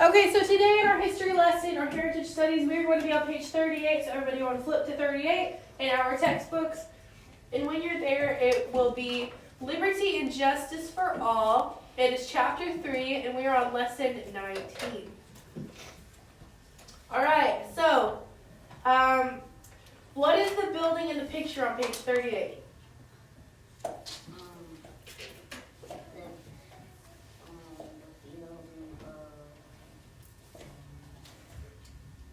Okay, so today in our history lesson, or heritage studies, we're going to be on page 38. So everybody want to flip to 38 in our textbooks. And when you're there, it will be Liberty and Justice for All. It is chapter 3, and we are on lesson 19. All right, so what is the building in the picture on page 38?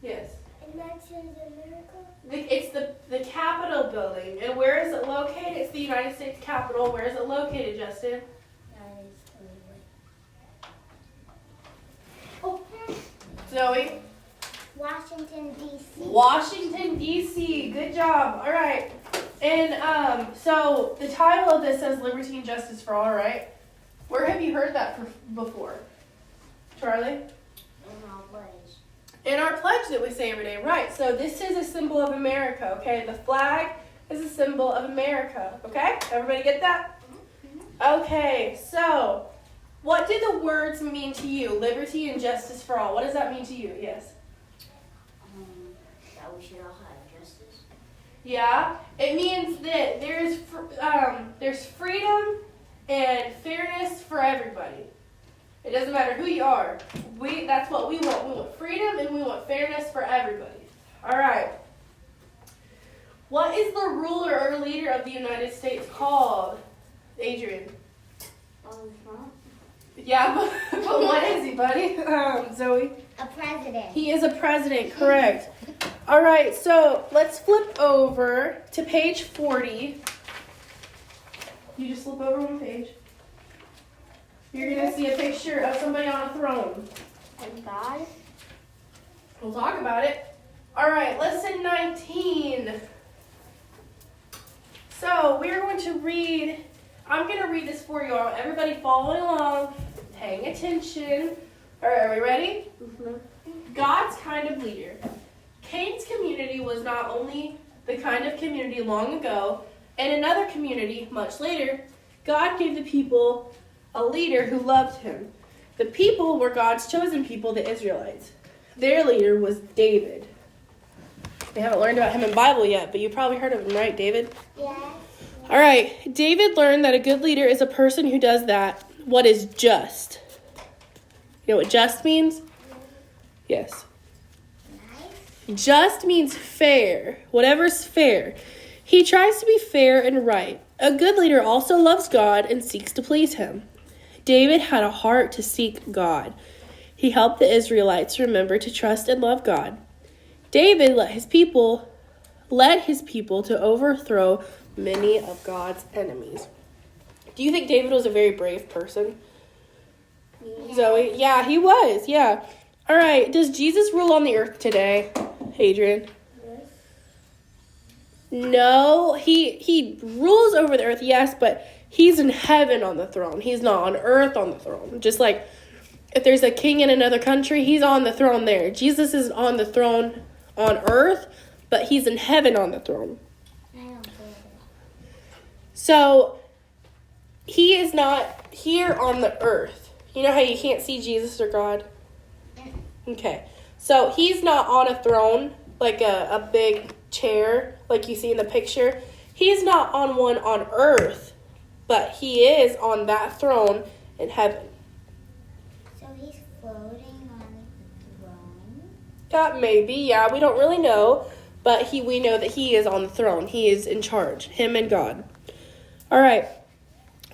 Yes. And that's in America? It's the Capitol building. And where is it located? It's the United States Capitol. Where is it located, Justin? Oh, Zoe? Washington, D.C. Washington, D.C. Good job. All right. And so the title of this says Liberty and Justice for All, right? Where have you heard that before? Charlie? In our pledge that we say every day, right? So this is a symbol of America, okay? The flag is a symbol of America, okay? Everybody get that? Okay, so what do the words mean to you? Liberty and justice for all. What does that mean to you? Yes? That we should all have justice. Yeah, it means that there's freedom and fairness for everybody. It doesn't matter who you are. That's what we want. We want freedom and we want fairness for everybody. All right. What is the ruler or leader of the United States called? Adrian. Trump? Yeah, but what is he, buddy? Zoe. A president. He is a president, correct. All right, so let's flip over to page 40. You just flip over one page. You're going to see a picture of somebody on a throne. And God? We'll talk about it. All right, lesson 19. So we're going to read, I'm going to read this for you all. Everybody following along, paying attention. All right, are we ready? Mm-hmm. God's kind of leader. Cain's community was not only the kind of community long ago, and another community much later, God gave the people a leader who loved him. The people were God's chosen people, the Israelites. Their leader was David. We haven't learned about him in Bible yet, but you probably heard of him, right, David? Yes. All right. David learned that a good leader is a person who does what is just. You know what just means? Yes. Nice. Just means fair. Whatever's fair. He tries to be fair and right. A good leader also loves God and seeks to please him. David had a heart to seek God. He helped the Israelites remember to trust and love God. David led his people to overthrow many of God's enemies. Do you think David was a very brave person? Yeah. Zoe? Yeah, he was. Yeah. All right. Does Jesus rule on the earth today, Adrian? Yes. No, he rules over the earth, yes, but he's in heaven on the throne. He's not on earth on the throne. Just like if there's a king in another country, he's on the throne there. Jesus is on the throne on earth, but he's in heaven on the throne. I don't get it. So he is not here on the earth. You know how you can't see Jesus or God? Okay. So he's not on a throne, like a big chair like you see in the picture. He's not on one on earth, but he is on that throne in heaven. So he's floating on the throne? That maybe, yeah, we don't really know, but we know that he is on the throne. He is in charge, him and God. All right.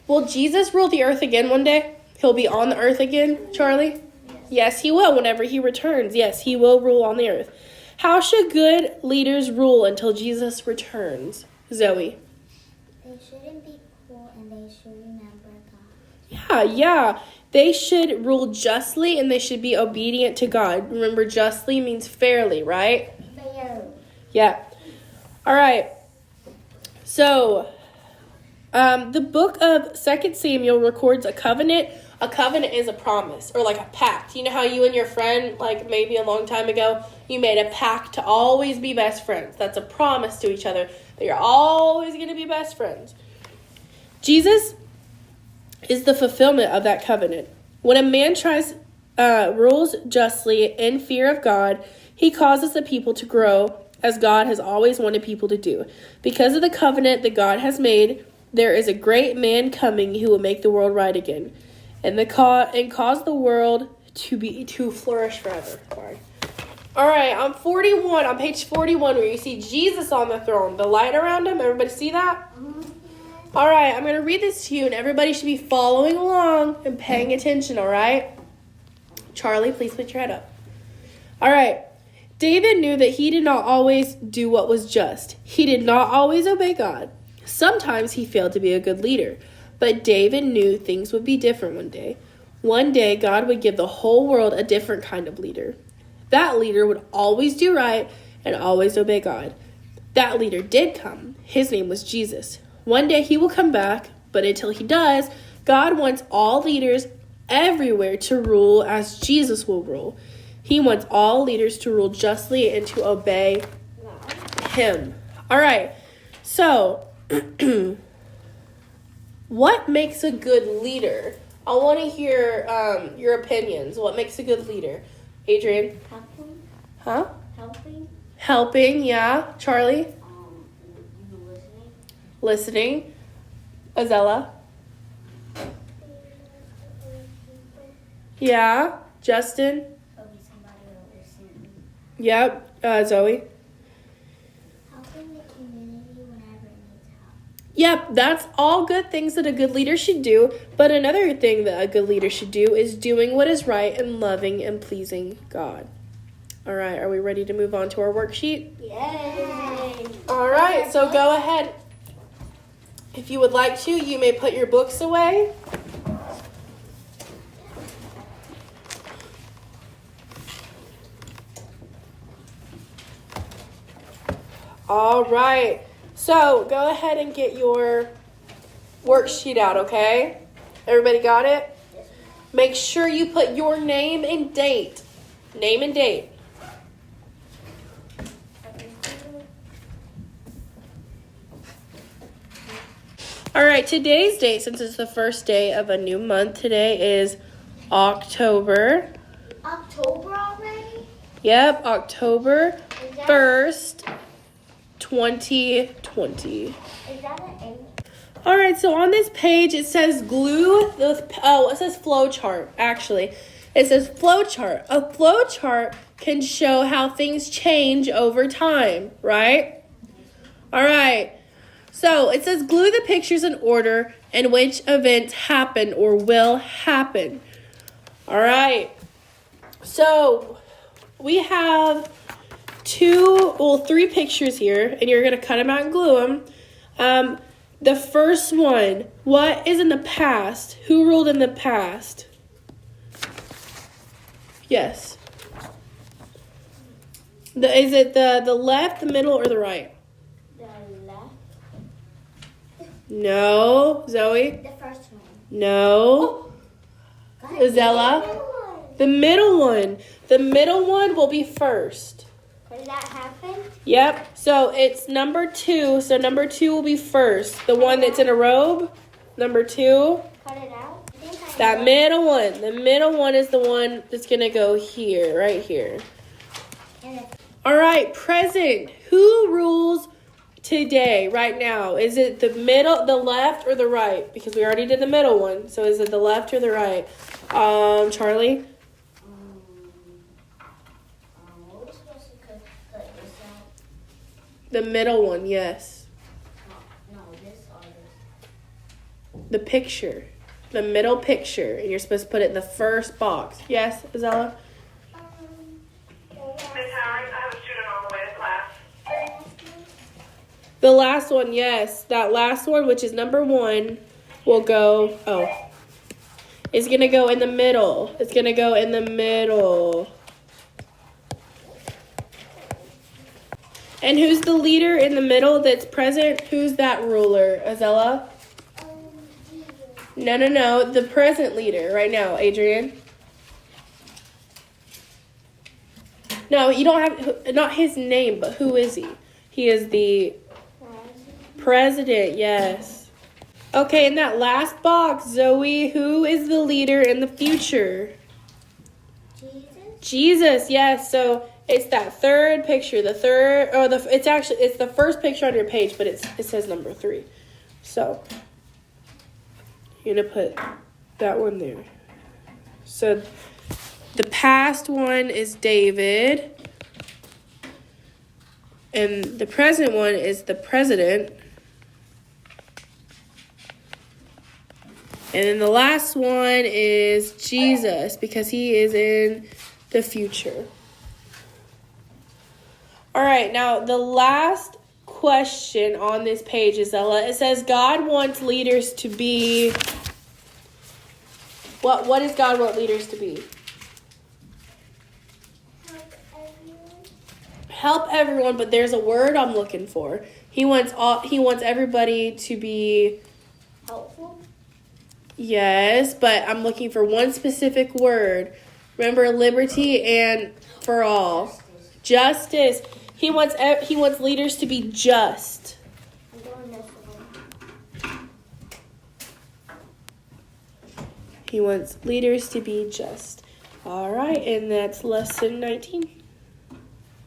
Will Jesus rule the earth again one day? He'll be on the earth again, Charlie? Yes, he will whenever he returns. Yes, he will rule on the earth. How should good leaders rule until Jesus returns? Zoe? They shouldn't be cruel and they should remember God. Yeah. They should rule justly and they should be obedient to God. Remember, justly means fairly, right? Fair. Yeah. All right. So, the book of 2 Samuel records a covenant. A covenant is a promise or like a pact. You know how you and your friend, like maybe a long time ago, you made a pact to always be best friends. That's a promise to each other that you're always going to be best friends. Jesus is the fulfillment of that covenant. When a man tries rules justly in fear of God. He causes the people to grow as God has always wanted people to do. Because of the covenant that God has made, there is a great man coming who will make the world right again, and cause the world to flourish forever. Sorry. All right, on 41, on page 41, where you see Jesus on the throne, the light around him. Everybody see that? All right, I'm going to read this to you, and everybody should be following along and paying attention, all right? Charlie, please put your head up. All right. David knew that he did not always do what was just. He did not always obey God. Sometimes he failed to be a good leader, but David knew things would be different one day. One day, God would give the whole world a different kind of leader. That leader would always do right and always obey God. That leader did come. His name was Jesus. One day he will come back, but until he does, God wants all leaders everywhere to rule as Jesus will rule. He wants all leaders to rule justly and to obey him. All right, so what makes a good leader? I want to hear your opinions. What makes a good leader? Adrian? Helping. Huh? Helping. Helping, yeah. Charlie? Listening. Listening. Azella? Yeah. Justin? Be somebody who listens. Yep. Zoe? Helping the community whenever it needs help. Yep, that's all good things that a good leader should do. But another thing that a good leader should do is doing what is right and loving and pleasing God. All right, are we ready to move on to our worksheet? Yay! All right, so go ahead. If you would like to, you may put your books away. All right, so go ahead and get your worksheet out, okay? Everybody got it? Make sure you put your name and date. Name and date. All right, today's date, since it's the first day of a new month, today is October. October already? Yep, October 1st, 2020. Is that an 8? All right, so on this page, it says it says flow chart, actually. It says flow chart. A flow chart can show how things change over time, right? All right. So it says glue the pictures in order and which events happen or will happen. All right. So we have 3 pictures here, and you're going to cut them out and glue them. The first one, what is in the past? Who ruled in the past? Yes. Is it the left, the middle, or the right? The left. No. Zoe? The first one. No. Azella? The middle one. The middle one will be first. Did that happen? Yep. So it's number 2. So number 2 will be first. The one that's in a robe. Number 2. Cut it out? That middle one. The middle one is the one that's going to go here, right here. All right, present. Who rules today, right now? Is it the middle, the left, or the right? Because we already did the middle one. So is it the left or the right? Charlie? What was supposed to cut this out? The middle one, yes. No, this or this. The picture. The middle picture. And you're supposed to put it in the first box. Yes, Azella? Miss Howard, I have a student on the way to class. The last one, yes. That last one, which is number 1, will go, it's going to go in the middle. It's going to go in the middle. And who's the leader in the middle that's present? Who's that ruler? Azella? No. The present leader right now, Adrian. No, you don't have, not his name, but who is he? He is the president, yes. Okay, in that last box, Zoe, who is the leader in the future? Jesus, yes. So it's that third picture. It's the first picture on your page, but it says number 3. So you're gonna put that one there. So the past one is David, and the present one is the president. And then the last one is Jesus, because he is in the future. All right, now the last question on this page is it says God wants leaders to be. What does God want leaders to be? Help everyone, but there's a word I'm looking for. He wants everybody to be Helpful. Yes, but I'm looking for one specific word. Remember, liberty and for all. Justice. He wants leaders to be just. I'm going this way. He wants leaders to be just. All right, and that's lesson 19.